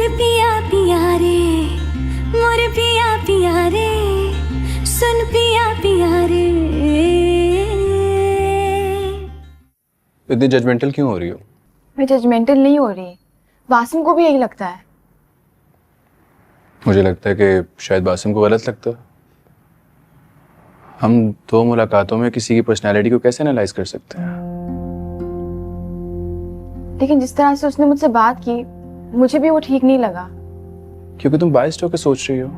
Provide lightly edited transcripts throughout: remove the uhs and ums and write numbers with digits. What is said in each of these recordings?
मोर पिया पिया रे, मोर पिया पिया रे, सुन पिया पिया रे। इतनी जजमेंटल क्यों हो रही हो? मैं जजमेंटल नहीं हो रही, वासिम को भी यही लगता है। मुझे लगता है कि शायद बासिम को गलत लगता है। हम दो मुलाकातों में किसी की पर्सनैलिटी को कैसे एनालाइज कर सकते हैं? लेकिन जिस तरह से उसने मुझसे बात की, मुझे भी वो ठीक नहीं लगा। क्योंकि तुम बायस्ड होकर सोच रही हो।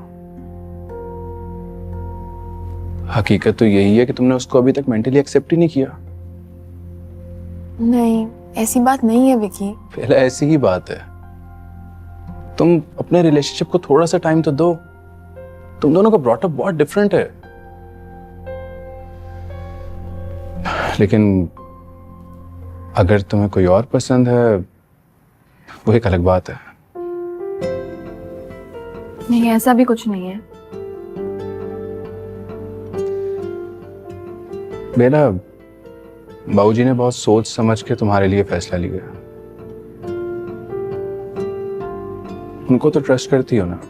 हकीकत तो यही है कि तुमने उसको अभी तक मेंटली एक्सेप्ट ही नहीं किया। नहीं, ऐसी बात नहीं है विकी। पहले ऐसी ही बात है। तुम अपने रिलेशनशिप को थोड़ा सा टाइम तो दो। तुम दोनों का ब्रॉट अप बहुत डिफरेंट है। लेकिन अगर तुम्हें कोई और पसंद है, वो एक अलग बात है। नहीं, ऐसा भी कुछ नहीं है। बेला, बाबूजी ने बहुत सोच समझ के तुम्हारे लिए फैसला लिया। उनको तो ट्रस्ट करती हो ना?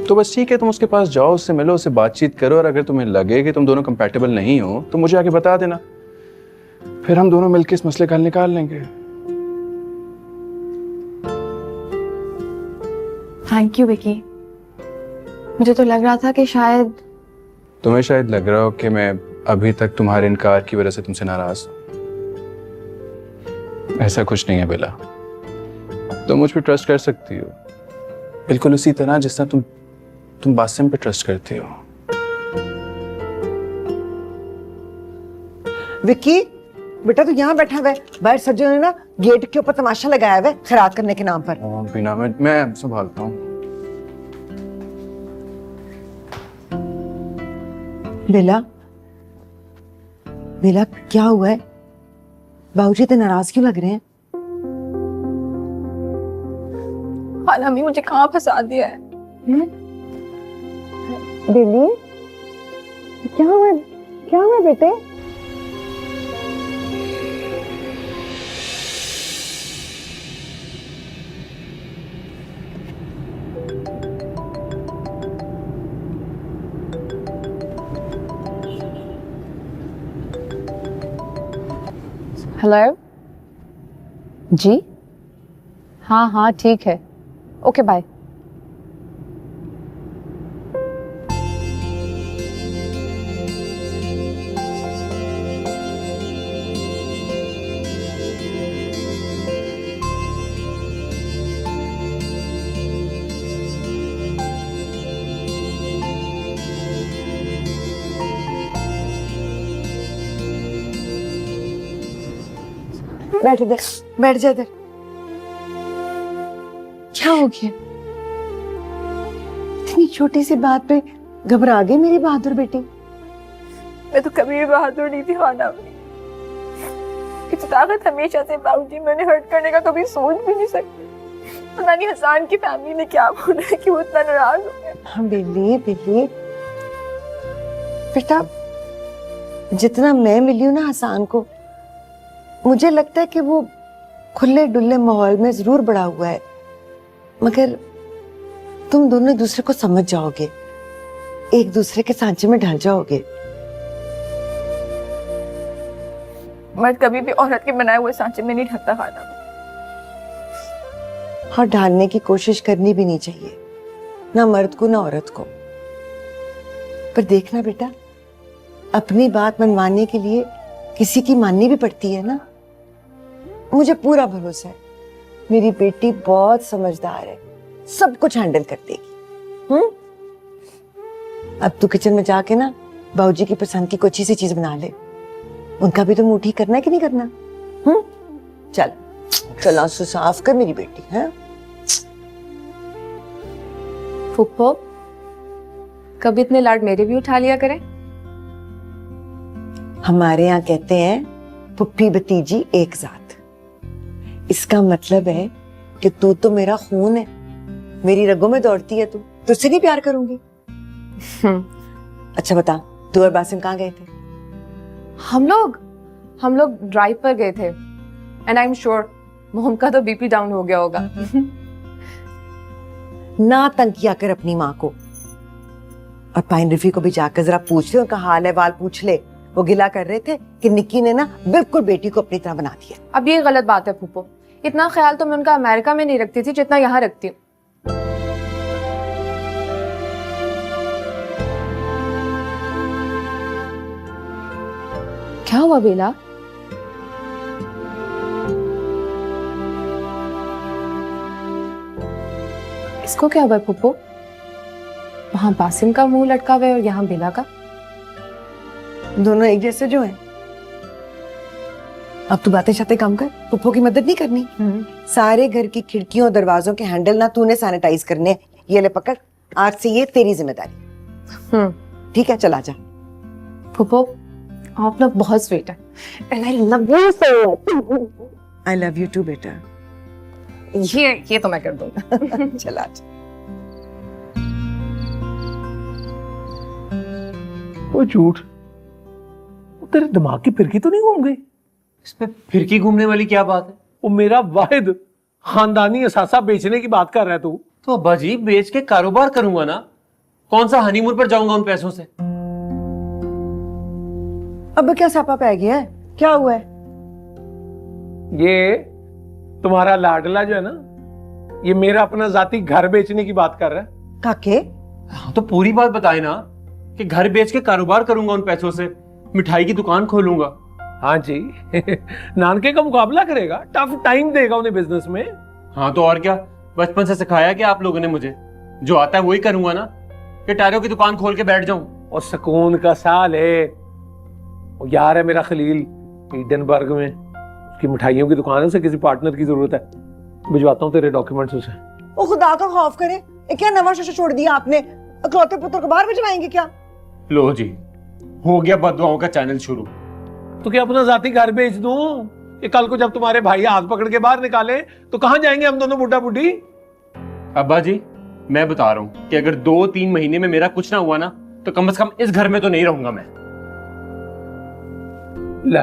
तो बस ठीक है, तुम उसके पास जाओ, उससे मिलो, उससे बातचीत करो, और अगर तुम्हें लगे कि तुम दोनों कंपैटिबल नहीं हो तो मुझे आके बता देना। फिर हम दोनों मिलकर इस मसले का हल निकाल लेंगे। Thank you Vicky. मुझे तो लग रहा था कि शायद तुम्हें शायद लग रहा हो कि मैं अभी तक तुम्हारे इनकार की वजह से तुमसे नाराज हूं। ऐसा कुछ नहीं है बेला। तुम मुझ पे ट्रस्ट कर सकती हो, बिल्कुल उसी तरह जिस तरह तुम बासिम पे ट्रस्ट करती हो। विक्की बेटा, तू यहाँ बैठा हुआ है, बाहर सज्जनों ने ना गेट के ऊपर तमाशा लगाया हुआ है खैरात करने के नाम पर। बिना मैं संभालता हूँ। बेला, बेला क्या हुआ है? बाबूजी तो नाराज क्यों लग रहे हैं? अम्मी मुझे कहाँ फंसा दिया है? बेली, क्या हुआ? क्या हुआ बेटे? हेलो जी, हाँ हाँ ठीक है, ओके बाय। बैठ इधर, बैठ जा इधर। क्या हो गया? इतनी छोटी सी बात पे घबरा गई मेरी बहादुर बेटी। मैं तो कभी भी बहादुर नहीं थी खाना। इतनी ताकत हमेशा से बाबूजी मैंने हर्ट करने का कभी सोच भी नहीं सकती। पता नहीं हसन की फैमिली ने क्या बोला है कि वो इतना नाराज हो गया। हाँ बेली, बेली बेटा, जितना मैं मिली हूँ ना हसन को, मुझे लगता है कि वो खुले डुल्ले माहौल में जरूर बड़ा हुआ है, मगर तुम दोनों दूसरे को समझ जाओगे, एक दूसरे के सांचे में ढल जाओगे। मर्द कभी भी औरत के बनाए हुए सांचे में नहीं ढलता खाना। और ढालने की कोशिश करनी भी नहीं चाहिए, ना मर्द को ना औरत को। पर देखना बेटा, अपनी बात मनवाने के लिए किसी की माननी भी पड़ती है ना। मुझे पूरा भरोसा है, मेरी बेटी बहुत समझदार है, सब कुछ हैंडल कर देगी। अब तू किचन में जाके ना बाबूजी की पसंद की कोई अच्छी सी चीज बना ले। उनका भी तो मुंह ठीक करना है कि नहीं करना? चल चल, आंसू साफ कर मेरी बेटी है। फुप्पो, कभी इतने लाड मेरे भी उठा लिया करें। हमारे यहाँ कहते हैं पुप्पी भतीजी एक जात। इसका मतलब है कि तू तो मेरा खून है, मेरी रगों में दौड़ती है। तू तुझसे नहीं प्यार करूंगी? अच्छा बता, तू और बासिम कहाँ गए थे? हम लोग ड्राइव पर गए थे, एंड आई एम श्योर मोम का तो बीपी डाउन हो गया होगा। ना तंग किया कर अपनी माँ को। और पाइन रिफी को भी जाकर जरा पूछ ले, उनका हाल है वाल पूछ ले। वो गिला कर रहे थे कि निक्की ने ना बिल्कुल बेटी को अपनी तरह बना दिया। अब ये गलत बात है फूफो, इतना ख्याल तो मैं उनका अमेरिका में नहीं रखती थी जितना यहाँ रखती हूँ। क्या हुआ बेला? इसको क्या हुआ फूफो? वहां बासिम का मुंह लटका हुआ है और यहाँ बेला का। दोनों एक जैसे जो हैं। अब तू बातें शातें कम कर, पुप्पो की मदद नहीं करनी। सारे घर की खिड़कियों और दरवाजों के हैंडल ना तूने सैनिटाइज करने। ये ले पकड़, आज से ये तेरी जिम्मेदारी। ठीक है, चला जा। फूफो आप ना बहुत स्वीट है। And I love you so much. I love you too बेटा। ये तो मैं कर दूंगा। चला जा। वो झूठ, तेरे दिमाग की फिरकी तो नहीं घूम गई? इसमें फिरकी घूमने वाली क्या बात है? वो मेरा वाहिद खानदानी असासा बेचने की बात कर रहा है तू। तो अब्बा जी बेच के कारोबार करूंगा ना, कौन सा हनीमून पर जाऊंगा उन पैसों से? अब क्या सापा पै गया है? क्या हुआ है? ये तुम्हारा लाडला जो है ना, ये मेरा अपना जाती घर बेचने की बात कर रहा है। काके हाँ, तो पूरी बात बताए ना कि घर बेच के कारोबार करूंगा उन पैसों से, मिठाई की दुकान खोलूंगा। हाँ जी। नानके का मुकाबला करेगा, टफ टाइम देगा उन्हें बिजनेस में। हाँ तो और क्या, बचपन से सिखाया क्या आप लोगों ने मुझे, जो आता है वही करूंगा ना, कि टायरों की दुकान खोल के बैठ जाऊं। और सुकून का साल है। वो यार है मेरा खलील ईडनबर्ग में, उसकी मिठाइयों की दुकान है, उसे किसी पार्टनर की जरूरत है। भिजवाता हूँ तेरे डॉक्यूमेंट्स उसे। वो खुदा का खौफ करे, ये क्या नवा शोशा छोड़ दिया आपने? अकलौते पुत्र को बाहर भिजवाएंगे क्या? लो जी, हो गया बददुआओं का चैनल शुरू। तो क्या अपना जाती घर बेच दूं? ये कल को जब तुम्हारे भाई हाथ पकड़ के बाहर निकाले तो कहां जाएंगे हम दोनों बुढ़ा बुढ़ी? अब्बा जी मैं बता रहा हूं कि अगर 2-3 महीने में मेरा कुछ ना हुआ ना, तो कम से कम इस घर में तो नहीं रहूंगा मैं। ले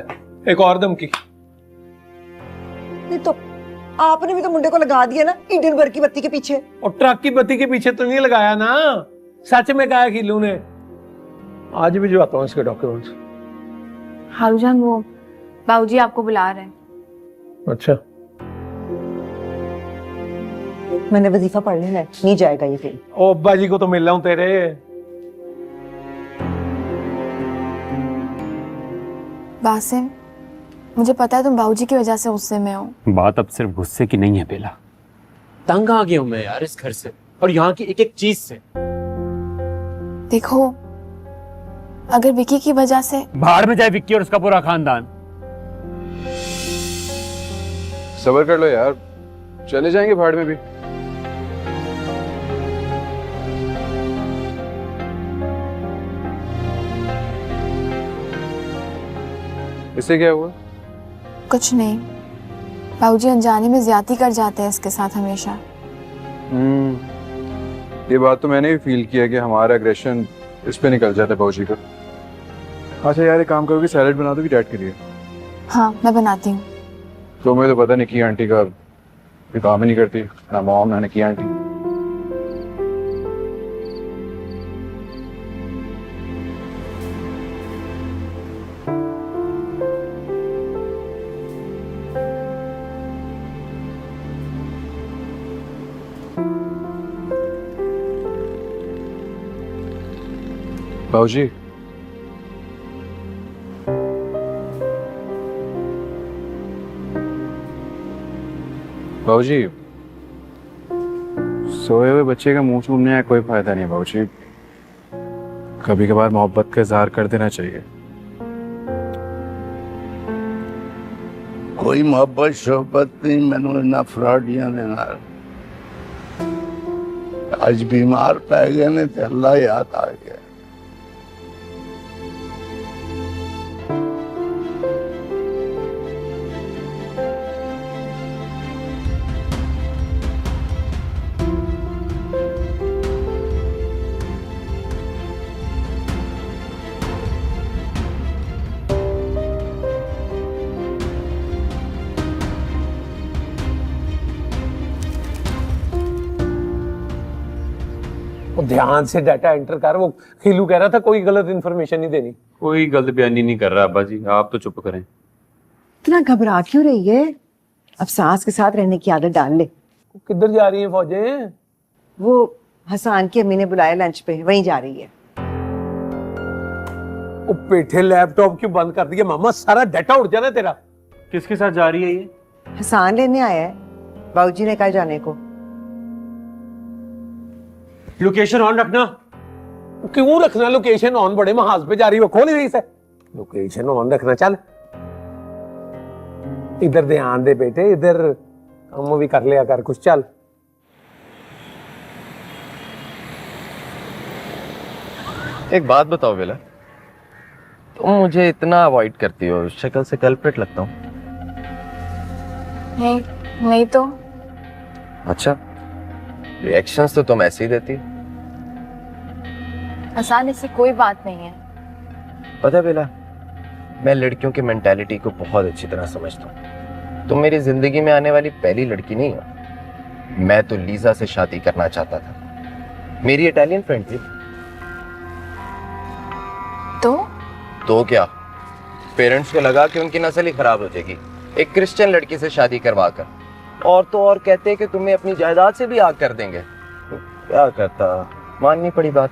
एक और धमकी। नहीं तो आपने भी तो मुंडे को लगा दिया ना ईडनबर्ग की बत्ती के पीछे। और ट्रक की बत्ती के पीछे तो नहीं लगाया ना, सच में कहा खिलू ने। आज भी भिजवाता हूँ इसके डॉक्यूमेंट्स। हारूजान वो बाबूजी आपको बुला रहे हैं। अच्छा, मैंने वजीफा पढ़ लेना है, नहीं जाएगा ये फिर। ओ अब्बा जी को तो मिल रहा हूँ तेरे। बासिम, मुझे पता है तुम बाबूजी की वजह से गुस्से में हो। बात अब सिर्फ गुस्से की नहीं है बेला, तंग आ गया हूं मैं यार इस घर से और यहाँ की एक एक चीज से। देखो, अगर विकी की वजह से बाहर में जाए विक्की और उसका पूरा खानदान। सब्र कर लो यार, चले जाएंगे भाड़ में भी। इससे क्या हुआ? कुछ नहीं, बाबूजी अनजाने में ज्यादती कर जाते हैं इसके साथ हमेशा। ये बात तो मैंने भी फील किया कि हमारा एग्रेशन इस पे निकल जाता है बाबूजी का। अच्छा यार, एक काम करोगे, सैलेड बना दोगी डैड के लिए? हाँ मैं बनाती हूँ। तो मुझे तो पता नहीं कि आंटी का ये काम ही नहीं करती, ना मॉम ना की आंटी। बाबूजी, बाबूजी, सोए हुए बच्चे का मुंह चूमने का कोई फायदा नहीं है बाबूजी। कभी कभार मोहब्बत का इजहार कर देना चाहिए। कोई मोहब्बत शोहबत नहीं मैनू इन्ना फ्रॉडियां दे नाल। आज बीमार पै गए ने ते अल्लाह याद आ गया। वो ध्यान से डाटा एंटर कर। वो खीलू कह रहा था कोई गलत इन्फॉर्मेशन नहीं देनी। कोई गलत बयानी नहीं कर रहा अब्बा जी, आप तो चुप करें। इतना घबरा क्यों रही है? अब सास के साथ रहने की आदत डाल ले। किधर जा रही है फौजें? वो हसान की अम्मी ने बुलाया लंच पे, वहीं जा रही है। वो पेठे लैपटॉप क्यों बंद कर दिया मामा? सारा डाटा उड़ जाना तेरा। किसके साथ जा रही है ये? हसान लेने आया है, बाबूजी ने कहा जाने को। लोकेशन ऑन रखना। क्यों रखना लोकेशन ऑन? बड़े महाज पे जा रही है, खोल रही से। लोकेशन ऑन रखना। चल इधर ध्यान दे बेटे, इधर काम भी कर लिया कर कुछ। चल एक बात बताओ बेला, तुम मुझे इतना अवॉइड करती हो, शक्ल से कल्प्रिट लगता हूँ। नहीं तो। अच्छा, रिएक्शंस तो तुम ऐसे ही देती हो। हसान, इससे कोई बात नहीं है। पता है बेला, मैं लड़कियों की मेंटालिटी को बहुत अच्छी तरह समझता हूँ। तुम मेरी जिंदगी में आने वाली पहली लड़की नहीं हो। मैं तो लीजा से शादी करना चाहता था, मेरी इटालियन फ्रेंड थी। तो क्या, पेरेंट्स को लगा कि उनकी नस्ल ही खराब हो जाएगी एक क्रिश्चियन लड़की से शादी करवा कर। और तो और कहते हैं कि तुम्हें अपनी जायदाद से भी आग कर देंगे। तो क्या करता, माननी पड़ी बात।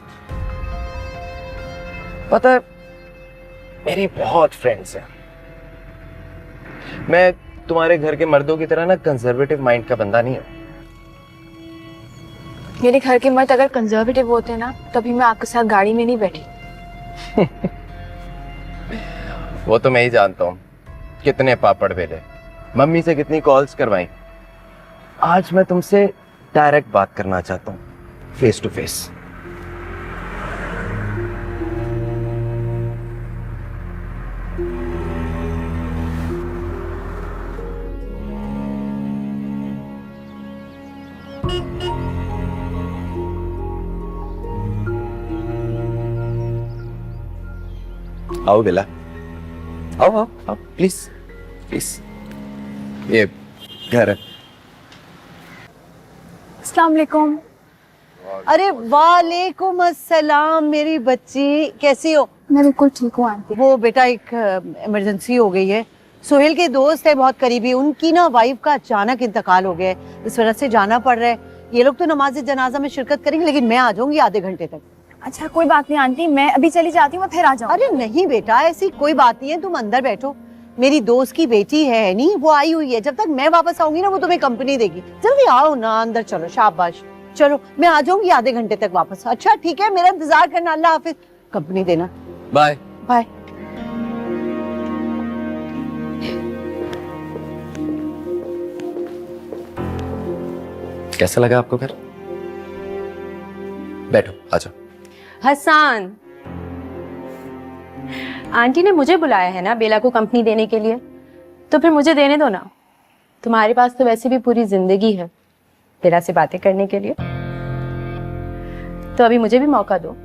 पता है, मेरी बहुत फ्रेंड्स हैं। मैं तुम्हारे घर के मर्दों की तरह ना कंजर्वेटिव माइंड का बंदा नहीं हूँ। मेरे घर के मर्द अगर कंजर्वेटिव होते ना, तभी मैं आपके साथ गाड़ी में नहीं बैठी। वो तो मैं ही जानता हूँ, कितने पापड़ बेले, मम्मी से कितनी कॉल्स करवाई। आज मैं तुमसे डायरेक्ट बात करना चाहता हूँ, फेस टू फेस। आओ बेला, आओ आओ आओ, प्लीज प्लीज। ये घर है। अस्सलाम वालेकुम। अरे वालेकुम अस्सलाम मेरी बच्ची, कैसी हो? मैं बिल्कुल ठीक हूँ आंटी। वो बेटा एक इमरजेंसी हो गई है। सोहेल के दोस्त है बहुत करीबी, उनकी ना वाइफ का अचानक इंतकाल हो गया है, इस वजह से जाना पड़ रहा है। ये लोग तो नमाज जनाजा में शिरकत करेंगे, लेकिन मैं आ जाऊंगी आधे घंटे तक। अच्छा कोई बात नहीं आंटी, मैं अभी चली जाती हूँ, मैं फिर आ जाऊँ। अरे नहीं बेटा, ऐसी कोई बात नहीं है, तुम अंदर बैठो। मेरी दोस्त की बेटी है नहीं, वो आई हुई है, जब तक मैं वापस आऊंगी ना वो तुम्हें कंपनी देगी। जल्दी आओ ना अंदर, चलो शाबाश। चलो मैं आ जाऊंगी आधे घंटे तक वापस। अच्छा ठीक है, मेरा इंतजार करना। अल्लाह हाफिज, कंपनी देना। Bye bye. कैसा लगा आपको घर? बैठो, आ जाओ। हसान, आंटी ने मुझे बुलाया है ना बेला को कंपनी देने के लिए, तो फिर मुझे देने दो ना। तुम्हारे पास तो वैसे भी पूरी जिंदगी है बेला से बातें करने के लिए, तो अभी मुझे भी मौका दो।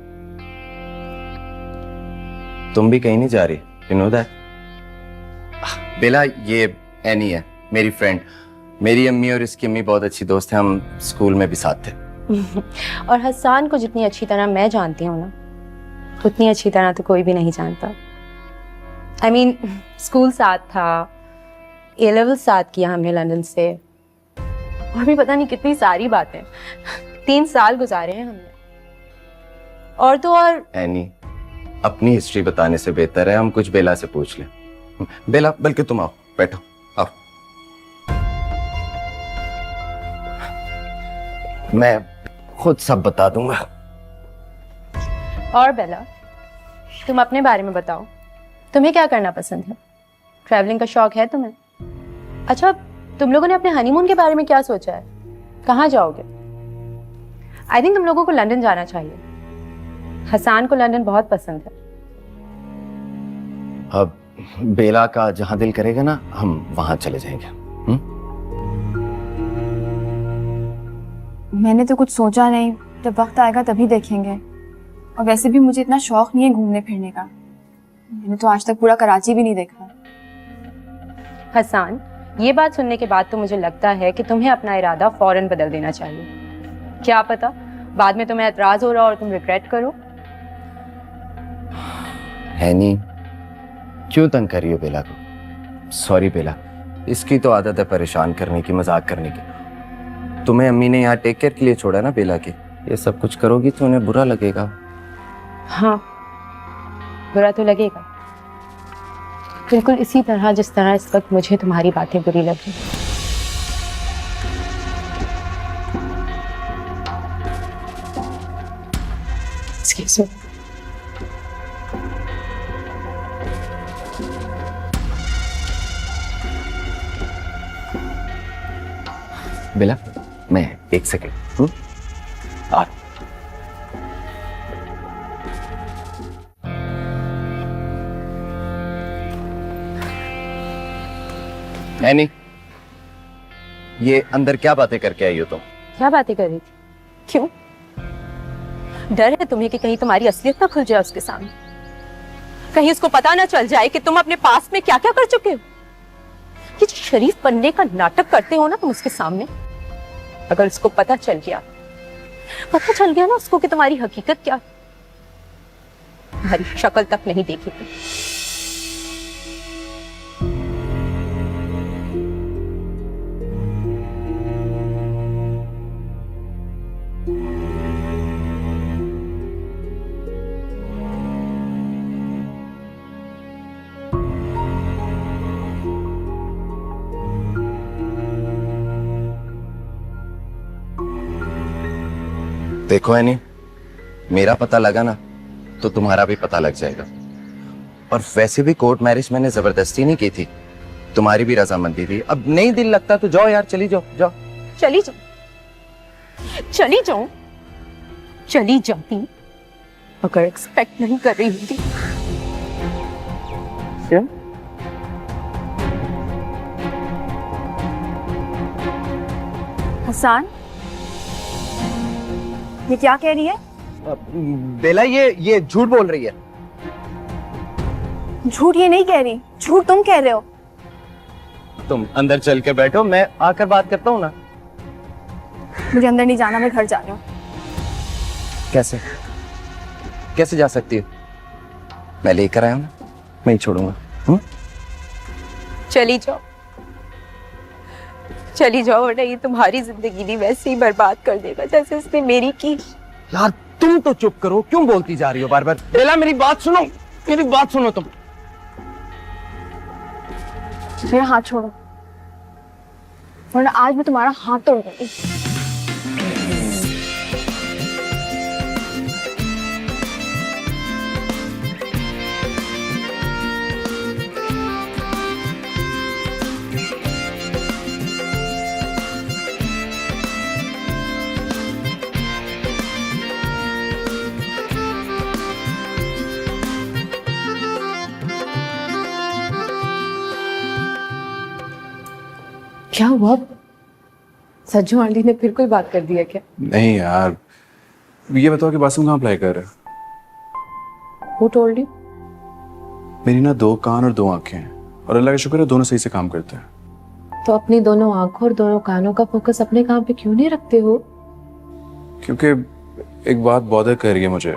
तुम भी कहीं नहीं जा रही, यू नो दैट। बेला, ये एनी है मेरी फ्रेंड। मेरी अम्मी और इसकी अम्मी बहुत अच्छी दोस्त हैं, हम स्कूल में भी साथ थे। और हसान को जितनी अच्छी तरह मैं जानती हूँ ना, उतनी अच्छी तरह तो कोई भी नहीं जानता। I mean, स्कूल साथ था, ए लेवल साथ किया हमने लंदन से, और भी पता नहीं कितनी सारी बातें। 3 साल गुजारे हैं हमने। और तो और एनी, अपनी हिस्ट्री बताने से बेहतर है हम कुछ बेला से पूछ लें। बेला, बल्कि तुम आओ, बैठो, आओ। मैं खुद सब बता दूंगा। और बेला, तुम अपने बारे में बताओ, तुम्हें क्या करना पसंद है? ट्रैवलिंग का शौक है तुम्हें? अच्छा, तुम लोगों ने अपने हनीमून के बारे में क्या सोचा है? कहाँ जाओगे? आई थिंक तुम लोगों को लंदन जाना चाहिए। हसान को लंदन बहुत पसंद है। अब बेला का जहां दिल करेगा ना, हम वहां चले जाएंगे। मैंने तो कुछ सोचा नहीं, जब वक्त आएगा तभी देखेंगे। और वैसे भी मुझे इतना शौक नहीं है घूमने फिरने का, मैंने तो आज तक पूरा कराची भी नहीं देखा। हसान, ये बात सुनने के बाद तो मुझे लगता है कि तुम्हें अपना इरादा फौरन बदल देना चाहिए। क्या पता बाद में तुम्हें एतराज हो रहा और तुम रिग्रेट करो। है नहीं, क्यों तंग कर रही हो बेला को? सॉरी बेला, इसकी तो आदत है परेशान करने की, मजाक करने की। तुम्हें अम्मी ने यहाँ टेक केयर के लिए छोड़ा ना बेला के, ये सब कुछ करोगी तो उन्हें बुरा लगेगा। हाँ, बुरा तो लगेगा, बिल्कुल इसी तरह जिस तरह इस वक्त मुझे तुम्हारी बातें बुरी लग रही। Excuse me. बेला, मैं एक सेकेंड। आ एनी, ये अंदर क्या बातें करके आई हो तुम? क्या बातें कर रही थी? क्यों? डर है तुम्हें कि कहीं तुम्हारी असलियत ना खुल जाए उसके सामने, कहीं उसको पता ना चल जाए कि तुम अपने पास में क्या क्या कर चुके हो। ये जो शरीफ बनने का नाटक करते हो ना तुम उसके सामने, अगर उसको पता चल गया ना उसको कि तुम्हारी हकीकत क्या है, तुम्हारी शक्ल तक नहीं देखेगी। देखो एनी, मेरा पता लगा ना तो तुम्हारा भी पता लग जाएगा। और वैसे भी कोर्ट मैरिज मैंने जबरदस्ती नहीं की थी, तुम्हारी भी रजामंदी थी। अब नहीं दिल लगता तो जाओ यार, चली जाओ। जाओ, चली जाती अगर एक्सपेक्ट नहीं कर रही होती। क्या? हसन, ये क्या कह रही है? बेला, ये झूठ बोल रही है। झूठ ये नहीं कह रही, झूठ तुम कह रहे हो। तुम अंदर चल के बैठो, मैं आकर बात करता हूँ ना। मुझे अंदर नहीं जाना, मैं घर जा रही हूँ। कैसे जा सकती हो? मैं लेकर आया हूँ ना, मैं ही छोड़ूंगा। चली जाओ वरना ये तुम्हारी जिंदगी भी वैसे ही बर्बाद कर देगा जैसे इसने मेरी की। यार तुम तो चुप करो, क्यों बोलती जा रही हो बार बार? बेला, मेरी बात सुनो तुम। मेरा हाथ छोड़ो, वरना आज मैं तुम्हारा हाथ तोड़ दूंगी। क्या हुआ? सज्जू आंटी ने फिर कोई बात कर दी है क्या? नहीं यार, ये बताओ कि बासिम कहाँ अप्लाई कर रहा है? Who told you? मेरी ना 2 कान और 2 आंखें हैं और अल्लाह का शुक्र है दोनों सही से काम करते हैं। तो अपनी दोनों आंखों और दोनों कानों का फोकस अपने काम पे क्यों नहीं रखते हो? क्योंकि एक बात बॉदर कर रही है मुझे।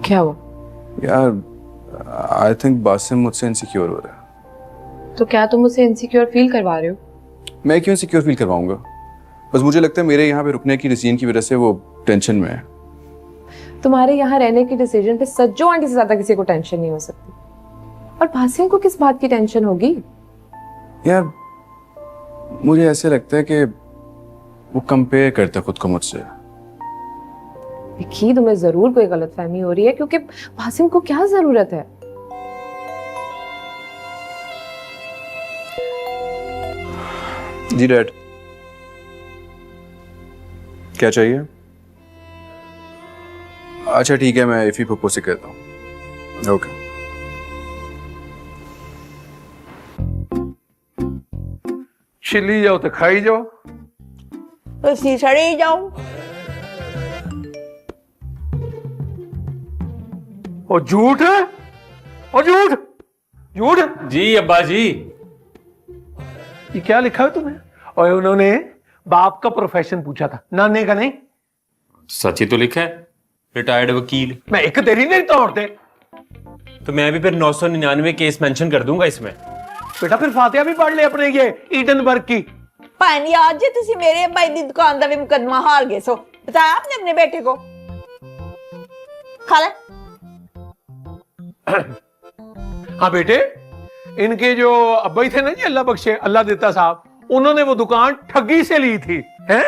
क्या हुआ? यार, आई थिंक बासिम मुझसे इनसिक्योर हो रहा है। तो क्या तुम उसे इनसिक्योर फील करवा रहे हो? मैं क्यों इनसिक्योर फील करवाऊंगा? बस मुझे लगता है मेरे यहाँ पे रुकने की डिसीजन की वजह से वो टेंशन में है। तुम्हारे यहाँ रहने की डिसीजन पे सज्जो आंटी से ज्यादा किसी को टेंशन नहीं हो सकती। और बासिम को किस बात की टेंशन होगी? यार, मुझे ऐसे लगता है कि वो कंपेयर करता है खुद को मुझसे। विकी, तुम्हें जरूर कोई गलतफहमी हो रही है, क्योंकि बासिम को क्या जरूरत है? जी डैड, क्या चाहिए? अच्छा ठीक है, मैं इफी पप्पू से कहता हूँ। ओके। छिली जाओ तो खाई जाओ, सड़ी जाओ। और झूठ है, और झूठ। जी अब्बा जी। ये क्या लिखा है तुम्हें? और उन्होंने बाप का प्रोफेशन पूछा था, नाने का नहीं। सच ही तो लिखा है, रिटायर्ड वकील। मैं एक तेरी नहीं तोड़ते। तो मैं भी फिर 999 केस मेंशन कर दूंगा इसमें। बेटा फिर फातिहा भी पढ़ ले अपने ये ईडनबर्ग की। भाई आज जे तुसी मेरे भाई दी दुकान दा भी मुकदमा हार गए सो, बताया आपने अपने बेटे को? खा ले। हाँ बेटे, इनके जो अब्बा ही थे ना जी, अल्लाह बख्शे, अल्लाह देता साहब, उन्होंने वो दुकान ठगी से ली थी, हैं?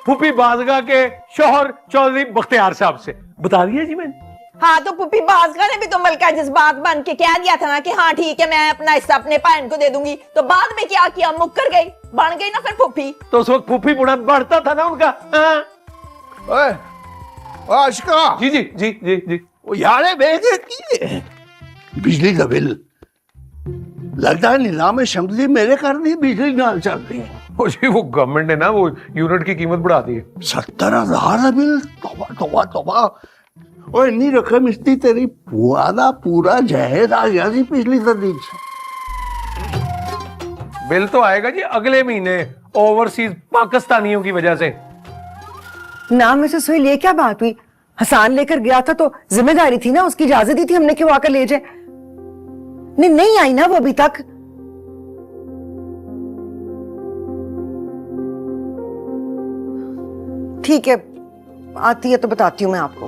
फूफी बाजगा के शोहर चौधरी बख्तियार साहब से। बता दिया जी मैंने। हाँ तो पुप्पी बाजगा ने भी तो मलका जज्बात बन के कह दिया था ना कि हाँ ठीक है मैं अपना हिस्सा अपने बहन को दे दूंगी, तो बाद में क्या किया, मुक्कर गई, बन गई ना फिर पुप्पी। तो उस वक्त फूफी बुढ़ा बढ़ता था ना उनका। हाँ। ओए आशिका, जी जी जी जी जी। वो यारे भेजे की बिजली का बिल लगता है निजाम शमसी मेरे कारण ही बिजली नाल चल रही है। जी वो गवर्नमेंट ने ना वो यूनिट की कीमत बढ़ा दी है। 70,000 बिल, तौबा तौबा तौबा। और इतनी रकम इसकी तेरी पुआदा पूरा जहेज आ गया जी पिछली सदी से। बिल तो आएगा जी अगले महीने ओवरसीज पाकिस्तानियों की वजह से। नाम में से सोई ले क्या बात हुई? हसान लेकर गया था तो जिम्मेदारी थी ना, उसकी इजाजत दी थी हमने कि वो आकर ले जाए। नहीं आई ना वो अभी तक। ठीक है, आती है तो बताती हूँ मैं आपको।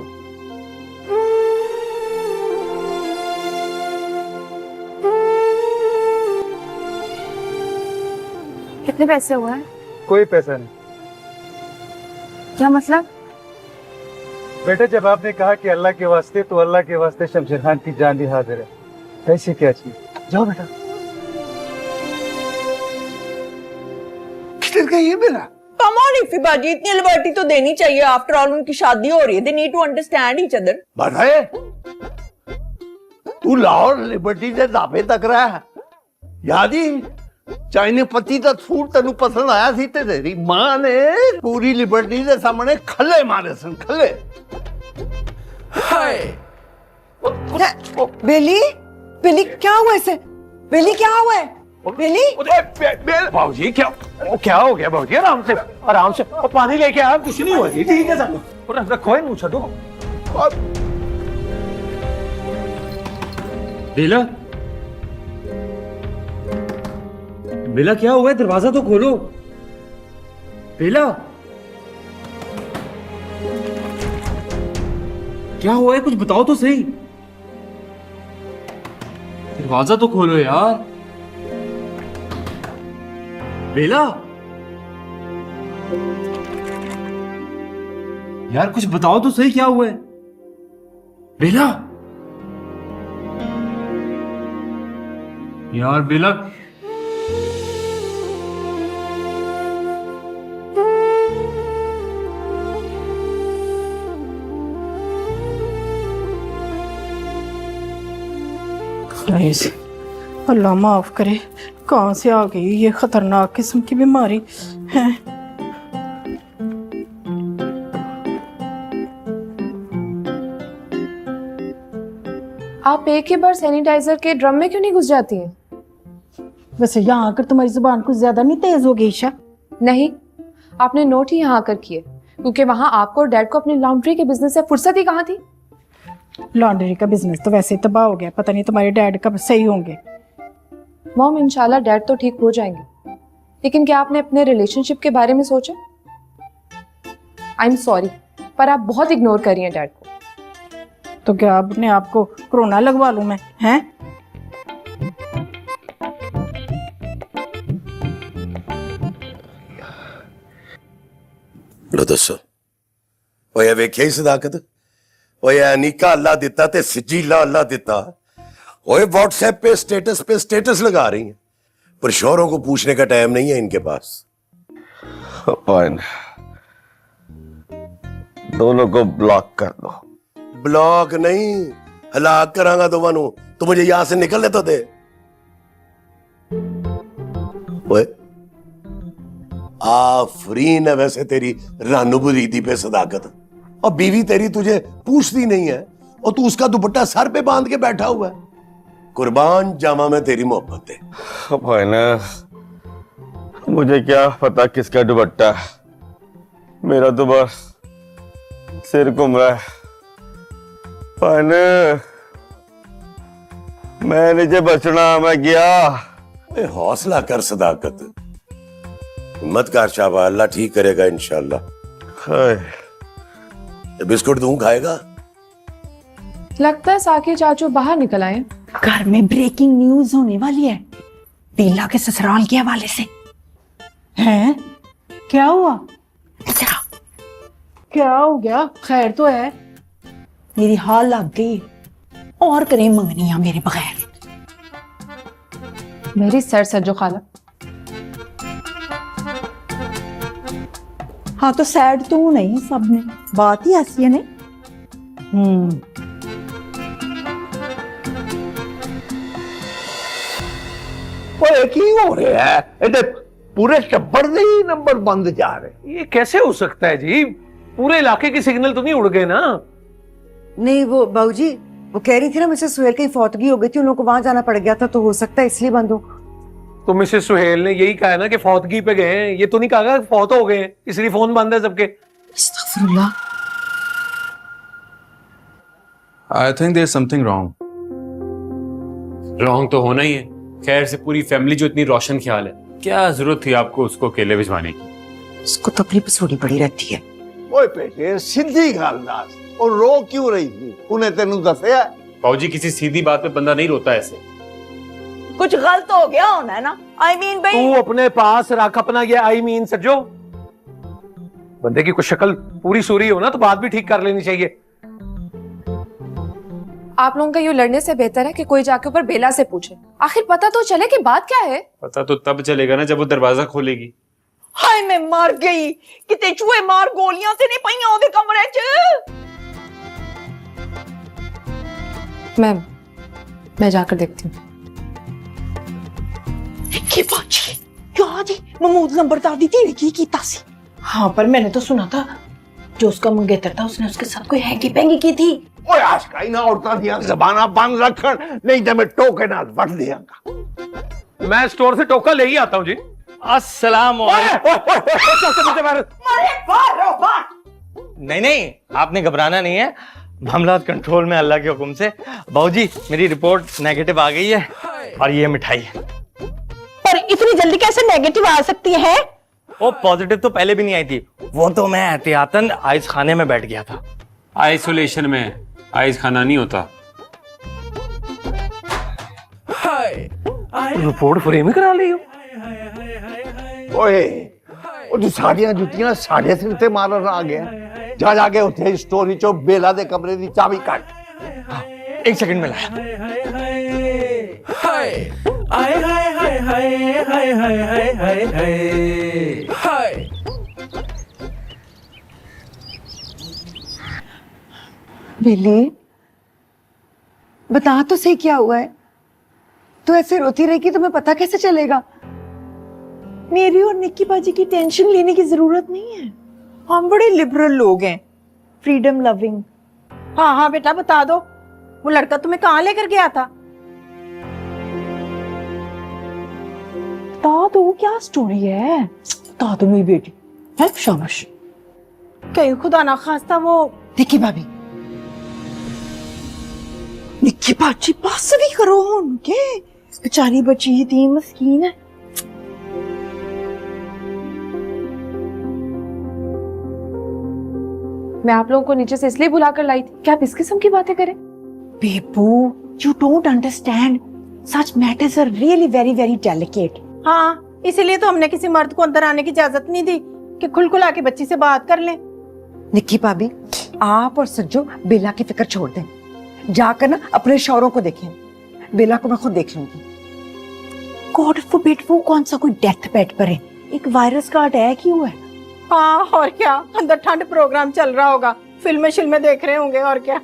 कितने पैसे हुए हैं? कोई पैसा नहीं क्या मतलब? बेटा, जब आपने कहा कि अल्लाह के वास्ते, तो अल्लाह के वास्ते शमशेर खान की जान भी हाजिर है। पैसे क्या चाहिए? जाओ बेटा। किधर गई है मेरा? कम ऑन इफी बाजी, इतनी लिबर्टी तो देनी चाहिए, आफ्टर ऑल उनकी शादी हो रही है, they need to understand each other. बताए तू लाहौर लिबर्टी से दाबे तक रहा है, याद ही चाइने पति का सूट तेन पसंद आया सी ते तेरी मां ने पूरी लिबर्टी के सामने खले मारे सन, खले। हाय बेली, बेली क्या हुआ इसे? बेली क्या हुआ है? बेली बाबूजी क्या हो गया बाबूजी? आराम से आराम से, और पानी लेके आया, कुछ नहीं हुआ जी, ठीक है सब रखो, मुंह छो। बेला, बेला क्या हुआ है? दरवाजा तो खोलो। बेला क्या हुआ है? कुछ बताओ तो सही। दरवाजा तो खोलो यार। बेला यार कुछ बताओ तो सही, क्या हुआ है? बेला यार, बेला अल्लाह माफ करे, कहाँ से आ गई ये खतरनाक किस्म की बीमारी है। आप एक ही बार सैनिटाइजर के ड्रम में क्यों नहीं घुस जाती हैं? वैसे यहाँ आकर तुम्हारी जुबान कुछ ज्यादा नहीं तेज हो गई ईशा? नहीं, आपने नोट ही यहाँ आकर किए, क्योंकि वहां आपको और डैड को अपनी लॉन्ड्री के बिजनेस से फुर्सत ही कहाँ थी। लॉन्ड्री का बिजनेस तो वैसे तबाह हो गया, पता नहीं तुम्हारे डैड कब सही होंगे। मॉम, इंशाल्लाह डैड तो ठीक हो जाएंगे, लेकिन क्या आपने अपने रिलेशनशिप के बारे में सोचा? आई एम सॉरी, पर आप बहुत इग्नोर कर रही हैं डैड को। तो क्या अपने आप को कोरोना लगवा लूं मैं? हैं? लो दसो, ओए वेख्या ही सदाकत, ओए अनिका अल्लाह दिता ते सिजीला अल्लाह दिता। ओए व्हाट्सएप पे स्टेटस लगा रही हैं, पर शोहरों को पूछने का टाइम नहीं है इनके पास। दोनों को ब्लॉक कर दो। ब्लॉक नहीं, हलाक करांगा दोनों। तो मुझे यहां से निकलने तो दे। ओए आफरीन है वैसे तेरी रानू बुरीदी पे सदाकत, और बीवी तेरी तुझे पूछती नहीं है और तू उसका दुपट्टा सर पे बांध के बैठा हुआ है। कुर्बान जामा में तेरी मोहब्बत है। मुझे क्या पता किसका दुपट्टा है, मेरा तो बस सिर घूम रहा है। मैं नीचे बचना, मैं गया। हौसला कर सदाकत, हिम्मत कर शाबा, अल्लाह ठीक करेगा इंशाल्लाह। बिस्कुट दूं, खाएगा? लगता है साकी चाचू बाहर निकल आए। घर में ब्रेकिंग न्यूज होने वाली है पीला के ससुराल के हवाले से। हैं? क्या हुआ? क्या हो गया? खैर तो है? मेरी हाल लग गई और करें मंगनियां मेरे बगैर। मेरी सर सज्जो खाला। हाँ तो सैड तू नहीं, सब ने बात ही ऐसी है नहीं। ओए की हो रहा है? इधर पूरे टब्बर दे ही नंबर बंद जा रहे। ये कैसे हो सकता है जी? पूरे इलाके के सिग्नल तो नहीं उड़ गए ना? नहीं, वो बाबूजी वो कह रही थी ना मिसेस सुहेल की फौतगी हो गई थी, उन लोगों को वहां जाना पड़ गया था, तो हो सकता है इसलिए बंद हो। तो मिसेस सुहेल ने यही कहा ना कि फौतगी पे गए हैं, ये तो नहीं कहा कि फौत हो गए हैं, इसलिए फोन बंद है सबके। अस्तगफुरुल्लाह। I think there is something wrong. Wrong तो होना ही है। खैर से पूरी फैमिली जो इतनी रोशन ख्याल है, क्या जरूरत थी आपको उसको अकेले भिजवाने की? उसको तकलीफ सोनी पड़ी रहती है। ओए बेटे सीधी गल दस, और रो क्यों रही थी? उन्हें तेनू दसया? बाबूजी किसी सीधी बात पे बंदा नहीं रोता ऐसे। कुछ गलत हो गया होना है ना। आई मीन भाई तू अपने पास रख अपना ये आई मीन सज्जो। बंदे की कुछ शक्ल पूरी सूरी हो ना तो बात भी ठीक कर लेनी चाहिए। आप लोगों का यूं लड़ने से बेहतर है कि कोई जाके ऊपर बेला से पूछे, आखिर पता तो चले कि बात क्या है। पता तो तब चलेगा ना जब वो दरवाजा खोलेगी। हाय मैं मर गई, किते चूहे मार गोलियां से नहीं पईयां ओदे कमरे च। मैं जाकर देखती हूँ। की बाजी क्या जी महमूद नंबरदार दी थी की कीता सी? हाँ पर मैंने तो सुना था जो उसका मंगेतर था उसने उसके साथ कोई हैंगी पैंगी की थी। ओए आशकाई ना औरतां दियां ज़बानां बंद रखन, नहीं तो मैं टोके नाल वट देंगा। मैं स्टोर से टोका ले ही आता हूँ जी। अस्सलाम नहीं, आपने घबराना नहीं है, मामला कंट्रोल में अल्लाह के हुक्म से। बाबूजी मेरी रिपोर्ट नेगेटिव आ गई है और ये मिठाई है। पर इतनी जल्दी कैसे नेगेटिव आ सकती है? वो पॉजिटिव तो पहले भी नहीं आई थी, वो तो मैं एहतियातन आइस खाने में बैठ गया था। आइसोलेशन में आइस खाना नहीं होता। रिपोर्ट फ्रेम ही करा ली हो। ओए ਉਹ ਸਾਡੀਆਂ ਜੁੱਤੀਆਂ ਸਾਡੇ ਸਿਰ ਤੇ ਮਾਰਨ ਆ ਗਿਆ। ਜਾ ਜਾ ਕੇ ਉੱਥੇ ਸਟੋਰੀ ਚੋਂ ਬੇਲਾ ਦੇ ਕਮਰੇ ਦੀ ਚਾਬੀ ਕੱਢ। एक सेकंड में लाया। बेली बता तो सही क्या हुआ है? तो ऐसे रोती रहेगी तो मैं पता कैसे चलेगा? मेरी और निक्की बाजी की टेंशन लेने की जरूरत नहीं है, हम बड़े लिबरल लोग हैं, फ्रीडम लविंग। हाँ हाँ बेटा बता दो, वो लड़का तुम्हें कहाँ लेकर गया था? बता दो क्या स्टोरी है, बता दो मेरी बेटी है। शाबाश। कहीं खुदा ना खास्ता वो निक्की भाभी, निक्की बाजी पास भी करो उनके, बेचारी बच्ची थी मस्कीन है। मैं आप लोगों को नीचे से इसलिए बुलाकर लाई थी कि आप इस किस्म की बातें करें। बेबू, you don't understand. Such matters are really very very delicate. हाँ, इसीलिए तो हमने किसी मर्द को अंदर आने की इजाजत नहीं दी कि खुलखुला के बच्ची से बात कर लें। निक्की भाभी, आप और सज्जो बेला की फिक्र छोड़ दें, जाकर ना अपने शौहरों को देखें। बेला को मैं खुद देख लूंगी। गॉड फॉरबिड वो कौन सा कोई डेथ बेड पर है, एक वायरस का अटैक ही हुआ है। हाँ और क्या, अंदर ठंड प्रोग्राम चल रहा होगा, फिल्में देख रहे होंगे और क्या।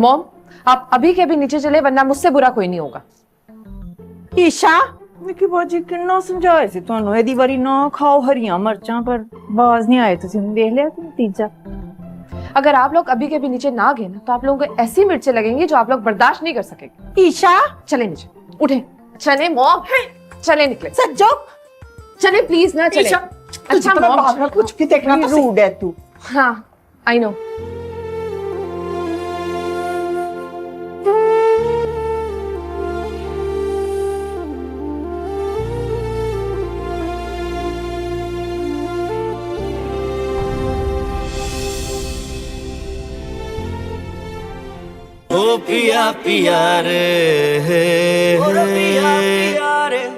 मॉम, आप अभी के अभी नीचे चले वरना मुझसे बुरा कोई नहीं होगा। ईशा, निक्की बाजी किन्ना समझाए सी ਤੁਹਾਨੂੰ ਇਹਦੀ ਵਾਰੀ ना खाओ हरियां मिर्चां, पर बाज नहीं आए। तुम देख लिया नतीजा। अगर आप लोग अभी के अभी नीचे ना गए ना तो आप लोगों को ऐसी मिर्चें लगेंगी जो आप लोग बर्दाश्त नहीं कर सकेंगे। ईशा चले नीचे, उठे, चले मॉम, चले निकले। सज्जो चले प्लीज ना चले। अच्छा मॉम, कुछ भी देखना तो रूड है तू। हाँ आई नो। ओ पिया पिया रे, पिया पिया रे।